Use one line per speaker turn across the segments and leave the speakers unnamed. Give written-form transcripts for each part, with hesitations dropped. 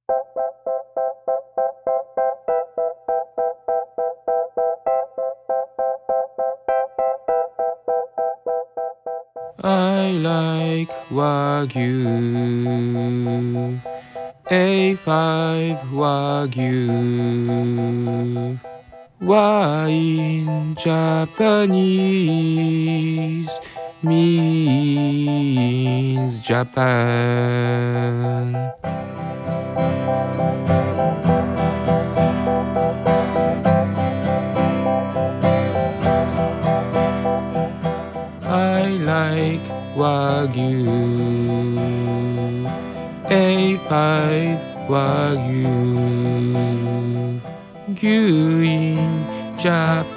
I like Wagyu, A5 Wagyu. Why in Japanese means Japan. I like Wagyu, A5 Wagyu. Gyu in Japanese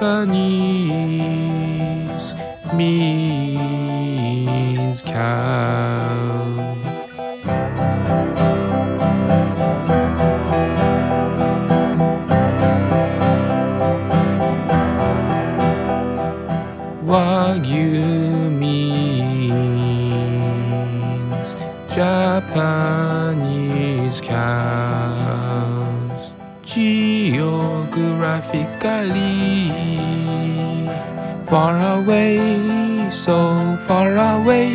means cow. Wagyu means Japanese cows. Geographically far away, so far away.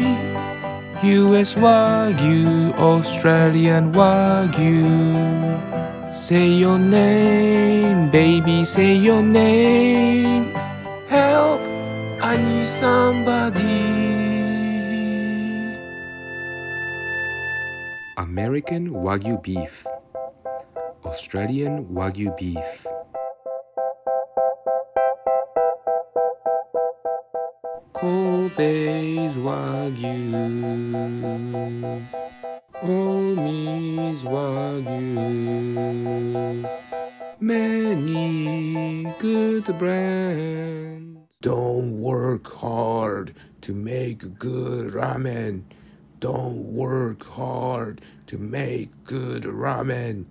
US Wagyu, Australian Wagyu. Say your name, baby, say your name. Help, I need somebody. American Wagyu beef, Australian Wagyu beef. Kobe's Wagyu, Omi's Wagyu. Many good brands. Don't work hard to make good ramen. Don't work hard to make good ramen.